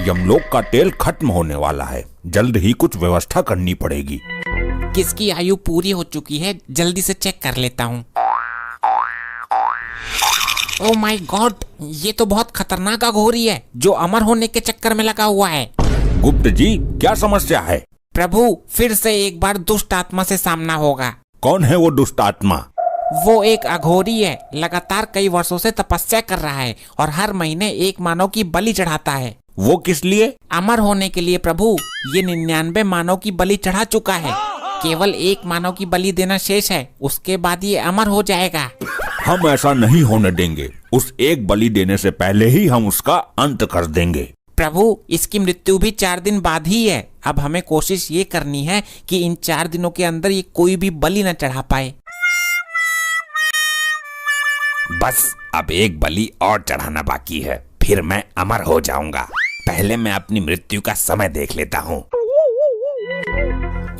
यमलोक का तेल खत्म होने वाला है, जल्द ही कुछ व्यवस्था करनी पड़ेगी। किसकी आयु पूरी हो चुकी है, जल्दी से चेक कर लेता हूँ। ओह माय गॉड, ये तो बहुत खतरनाक अघोरी है जो अमर होने के चक्कर में लगा हुआ है। गुप्त जी, क्या समस्या है? प्रभु, फिर से एक बार दुष्ट आत्मा से सामना होगा। कौन है वो दुष्ट आत्मा? वो एक अघोरी है, लगातार कई वर्षों से तपस्या कर रहा है और हर महीने एक मानव की बलि चढ़ाता है। वो किस लिए? अमर होने के लिए प्रभु। ये 99 मानव की बलि चढ़ा चुका है, केवल एक मानव की बलि देना शेष है, उसके बाद ये अमर हो जाएगा। हम ऐसा नहीं होने देंगे, उस एक बलि देने से पहले ही हम उसका अंत कर देंगे। प्रभु, इसकी मृत्यु भी 4 दिन बाद ही है। अब हमें कोशिश ये करनी है कि इन 4 दिनों के अंदर ये कोई भी बलि न चढ़ा पाए। बस अब एक बलि और चढ़ाना बाकी है, फिर मैं अमर हो जाऊंगा। पहले मैं अपनी मृत्यु का समय देख लेता हूँ।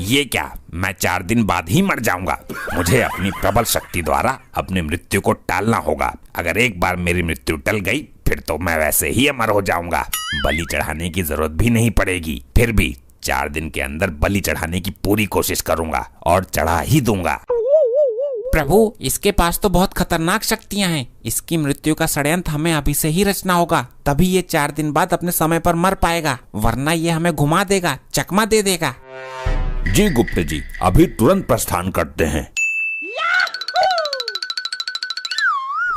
ये क्या, मैं 4 दिन बाद ही मर जाऊंगा? मुझे अपनी प्रबल शक्ति द्वारा अपनी मृत्यु को टालना होगा। अगर एक बार मेरी मृत्यु टल गई, फिर तो मैं वैसे ही अमर हो जाऊंगा। बलि चढ़ाने की जरूरत भी नहीं पड़ेगी। फिर भी 4 दिन के अंदर बलि चढ़ाने की पूरी कोशिश करूंगा और चढ़ा ही दूंगा। प्रभु, इसके पास तो बहुत खतरनाक शक्तियां हैं। इसकी मृत्यु का षड्यंत्र हमें अभी से ही रचना होगा, तभी ये 4 दिन बाद अपने समय पर मर पाएगा, वरना ये हमें घुमा देगा, चकमा दे देगा। जी गुप्त जी, अभी तुरंत प्रस्थान करते हैं।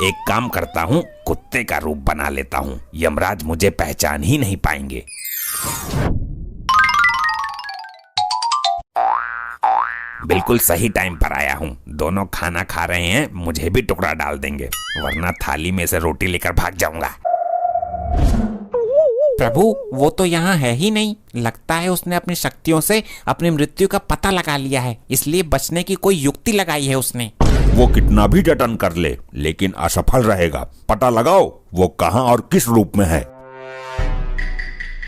एक काम करता हूँ, कुत्ते का रूप बना लेता हूँ, यमराज मुझे पहचान ही नहीं पाएंगे। बिल्कुल सही टाइम पर आया हूँ। दोनों खाना खा रहे हैं, मुझे भी टुकड़ा डाल देंगे, वरना थाली में से रोटी लेकर भाग जाऊंगा। प्रभु, वो तो यहाँ है ही नहीं। लगता है उसने अपनी शक्तियों से अपनी मृत्यु का पता लगा लिया है, इसलिए बचने की कोई युक्ति लगाई है उसने। वो कितना भी जतन कर ले, लेकिन असफल रहेगा। पता लगाओ वो कहाँ और किस रूप में है।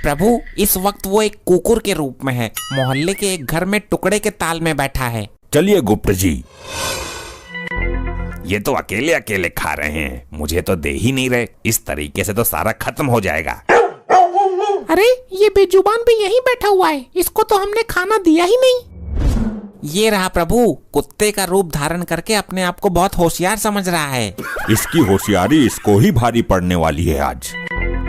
प्रभु, इस वक्त वो एक कुकुर के रूप में है, मोहल्ले के एक घर में टुकड़े के ताल में बैठा है। चलिए गुप्त जी। ये तो अकेले अकेले खा रहे हैं, मुझे तो दे ही नहीं रहे। इस तरीके से तो सारा खत्म हो जाएगा। अरे, ये बेजुबान भी यहीं बैठा हुआ है, इसको तो हमने खाना दिया ही नहीं। ये रहा प्रभु, कुत्ते का रूप धारण करके अपने आप को बहुत होशियार समझ रहा है। इसकी होशियारी इसको ही भारी पड़ने वाली है आज।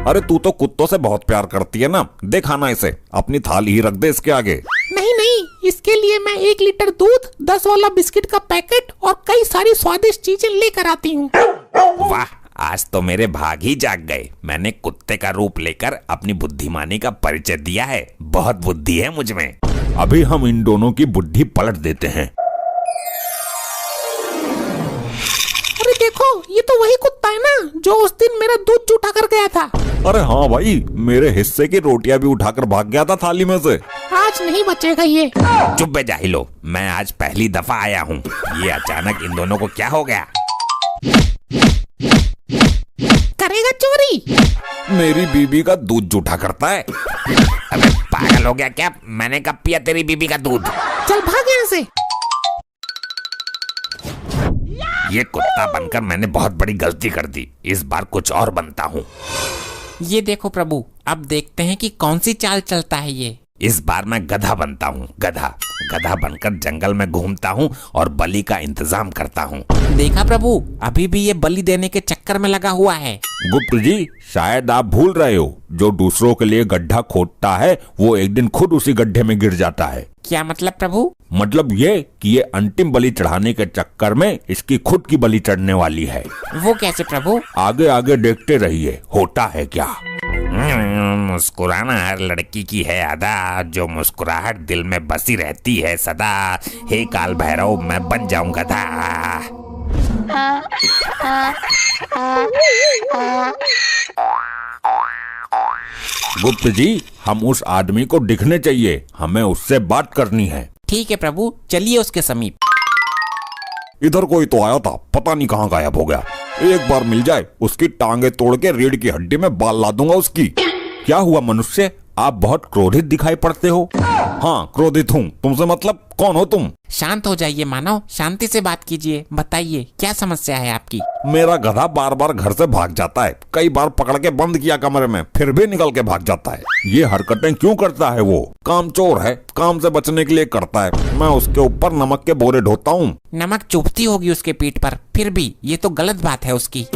अरे तू तो कुत्तों से बहुत प्यार करती है ना, दे खाना इसे, अपनी थाली ही रख दे इसके आगे। नहीं नहीं, इसके लिए मैं 1 लीटर दूध, 10 वाला बिस्किट का पैकेट और कई सारी स्वादिष्ट चीजें लेकर आती हूँ। वाह, आज तो मेरे भाग ही जाग गए। मैंने कुत्ते का रूप लेकर अपनी बुद्धिमानी का परिचय दिया है। बहुत बुद्धि है मुझ में। अभी हम इन दोनों की बुद्धि पलट देते हैं। अरे देखो, ये तो वही कुत्ता है ना जो उस दिन मेरा दूध उठा कर गया था। अरे हाँ भाई, मेरे हिस्से की रोटियां भी उठाकर भाग गया था थाली में से। आज नहीं बचेगा ये। चुप बे जाहिलो, मैं आज पहली दफा आया हूँ। ये अचानक इन दोनों को क्या हो गया? करेगा चोरी? मेरी बीबी का दूध जूठा करता है। अबे पागल हो गया क्या? मैंने कब पिया तेरी बीबी का दूध? चल भाग यहाँ से। ये कुत्ता बनकर मैंने बहुत बड़ी गलती कर दी। इस बार कुछ और बनता हूँ। ये देखो प्रभु, अब देखते हैं कि कौन सी चाल चलता है ये। इस बार मैं गधा बनता हूँ। गधा बनकर जंगल में घूमता हूँ और बलि का इंतजाम करता हूँ। देखा प्रभु, अभी भी ये बलि देने के चक्कर में लगा हुआ है। गुप्त जी, शायद आप भूल रहे हो, जो दूसरों के लिए गड्ढा खोदता है वो एक दिन खुद उसी गड्ढे में गिर जाता है। क्या मतलब प्रभु? मतलब ये कि ये अंतिम बलि चढ़ाने के चक्कर में इसकी खुद की बलि चढ़ने वाली है। वो कैसे प्रभु? आगे आगे देखते रहिए, होता है क्या। मुस्कुराना हर लड़की की है अदा, जो मुस्कुराहट दिल में बसी रहती है सदा। हे काल भैरव, मैं बन जाऊं गधा। गुप्त जी, हम उस आदमी को दिखने चाहिए, हमें उससे बात करनी है। ठीक है प्रभु, चलिए उसके समीप। इधर कोई तो आया था, पता नहीं कहाँ गायब हो गया। एक बार मिल जाए, उसकी टांगे तोड़ के रीढ़ की हड्डी में बाल ला दूंगा उसकी। क्या हुआ मनुष्य, आप बहुत क्रोधित दिखाई पड़ते हो। हाँ, क्रोधित हूँ। तुमसे मतलब कौन हो तुम? शांत हो जाइए मानव, शांति से बात कीजिए। बताइए क्या समस्या है आपकी? मेरा गधा बार बार घर से भाग जाता है। कई बार पकड़ के बंद किया कमरे में, फिर भी निकल के भाग जाता है। ये हरकतें क्यों करता है? वो कामचोर है, काम से बचने के लिए करता है। मैं उसके ऊपर नमक के बोरे ढोता हूँ। नमक चुभती होगी उसके पीठ पर, फिर भी ये तो गलत बात है उसकी।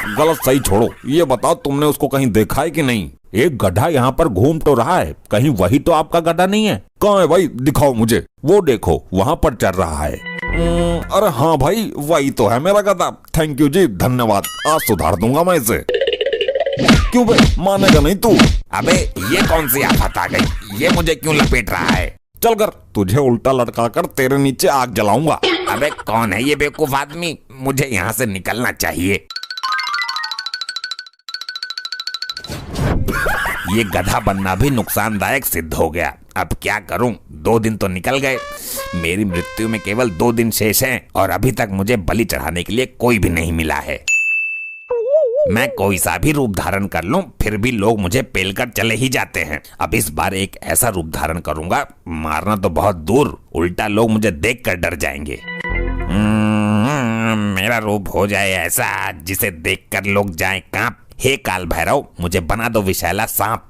गलत सही छोड़ो, ये बताओ तुमने उसको कहीं देखा है कि नहीं? एक गधा यहाँ पर घूम तो रहा है, कहीं वही तो आपका गधा नहीं है? कहाँ है भाई? दिखाओ मुझे। वो देखो, वहाँ पर चल रहा है। अरे हाँ भाई, वही तो है मेरा गधा। थैंक यू जी, धन्यवाद। आज सुधार दूंगा मैं इसे। क्यों बे, मानेगा नहीं तू? अबे ये कौन सी आफत आ गई? ये मुझे क्यों लपेट रहा है? चल कर, तुझे उल्टा लटका कर तेरे नीचे आग जलाऊंगा। अबे कौन है ये बेवकूफ आदमी? मुझे यहाँ से निकलना चाहिए। ये गधा बनना भी नुकसानदायक सिद्ध हो गया। अब क्या करूं? 2 दिन तो निकल गए। मेरी मृत्यु में केवल 2 दिन शेष हैं और अभी तक मुझे बलि चढ़ाने के लिए कोई भी नहीं मिला है। मैं कोई सा भी रूप धारण कर लूं, फिर भी लोग मुझे पेलकर चले ही जाते हैं। अब इस बार एक ऐसा रूप धारण करूंगा, मारना तो बहुत दूर, उल्टा लोग मुझे देखकर डर जाएंगे। मेरा रूप हो जाए ऐसा जिसे देखकर लोग जाएं कांप। हे काल भैरव, मुझे बना दो विषैला सांप।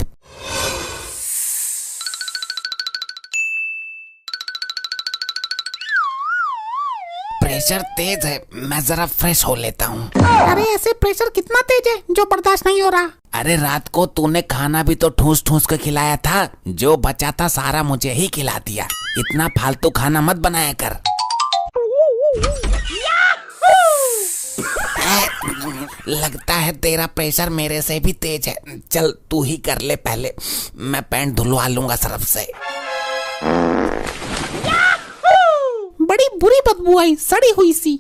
प्रेशर तेज है, मैं जरा फ्रेश हो लेता हूँ। अरे ऐसे प्रेशर कितना तेज है जो बर्दाश्त नहीं हो रहा? अरे रात को तूने खाना भी तो ठूस ठूस के खिलाया था, जो बचा था सारा मुझे ही खिला दिया। इतना फालतू खाना मत बनाया कर। लगता है तेरा प्रेशर मेरे से भी तेज है। चल तू ही कर ले पहले, मैं पैंट धुलवा लूंगा सरफ से। बड़ी बुरी बदबू आई, सड़ी हुई सी।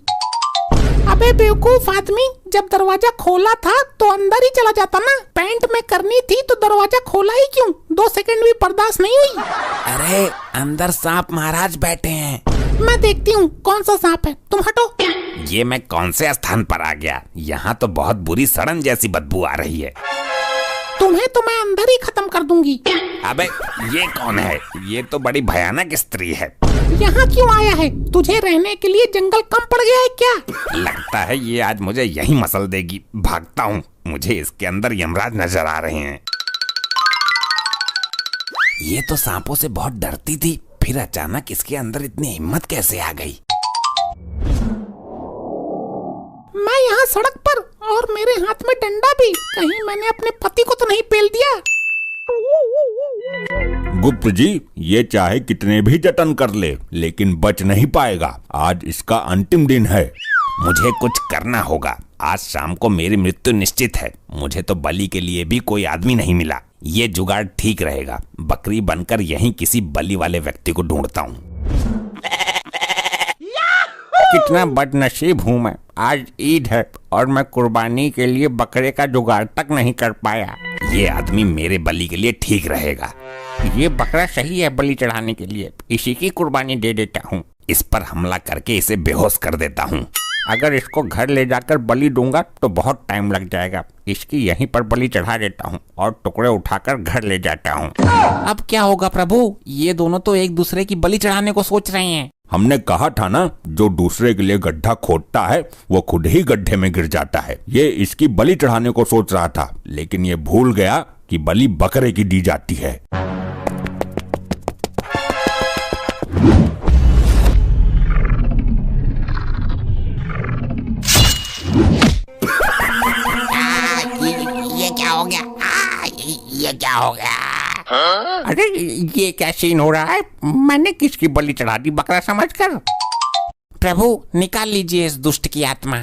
अबे बेवकूफ आदमी, जब दरवाजा खोला था तो अंदर ही चला जाता ना। पैंट में करनी थी तो दरवाजा खोला ही क्यों? 2 सेकंड भी बर्दाश्त नहीं हुई? अरे अंदर सांप महाराज बैठे हैं। मैं देखती हूँ कौन सा सांप है, तुम हटो। ये मैं कौन से स्थान पर आ गया? यहाँ तो बहुत बुरी सड़न जैसी बदबू आ रही है। तुम्हें तो मैं अंदर ही खत्म कर दूंगी। अबे ये कौन है? ये तो बड़ी भयानक स्त्री है। यहाँ क्यों आया है? तुझे रहने के लिए जंगल कम पड़ गया है क्या? लगता है ये आज मुझे यही मसल देगी। भागता हूँ, मुझे इसके अंदर यमराज नजर आ रहे हैं। ये तो सांपों से बहुत डरती थी, फिर अचानक इसके अंदर इतनी हिम्मत कैसे आ गई? मैं यहाँ सड़क पर और मेरे हाथ में डंडा भी। कहीं मैंने अपने पति को तो नहीं पेल दिया? गुप्त जी, ये चाहे कितने भी जतन कर ले, लेकिन बच नहीं पाएगा। आज इसका अंतिम दिन है। मुझे कुछ करना होगा। आज शाम को मेरी मृत्यु निश्चित है। मुझे तो बलि के लिए भी कोई आदमी नहीं मिला। ये जुगाड़ ठीक रहेगा। बकरी बनकर यहीं किसी बलि वाले व्यक्ति को ढूंढता हूँ। कितना बदनसीब हूँ मैं। आज ईद है और मैं कुर्बानी के लिए बकरे का जुगाड़ तक नहीं कर पाया। ये आदमी मेरे बलि के लिए ठीक रहेगा। ये बकरा सही है बलि चढ़ाने के लिए, इसी की कुर्बानी दे देता हूँ। इस पर हमला करके इसे बेहोश कर देता हूँ। अगर इसको घर ले जाकर बलि दूंगा तो बहुत टाइम लग जाएगा। इसकी यहीं पर बलि चढ़ा देता हूँ और टुकड़े उठाकर घर ले जाता हूँ। अब क्या होगा प्रभु? ये दोनों तो एक दूसरे की बलि चढ़ाने को सोच रहे हैं। हमने कहा था ना, जो दूसरे के लिए गड्ढा खोदता है वो खुद ही गड्ढे में गिर जाता है। ये इसकी बलि चढ़ाने को सोच रहा था, लेकिन ये भूल गया कि बलि बकरे की दी जाती है। ये क्या हो गया? ये क्या हो गया? अरे ये क्या सीन हो रहा है? मैंने किसकी बलि चढ़ा दी बकरा समझकर? प्रभु निकाल लीजिए इस दुष्ट की आत्मा।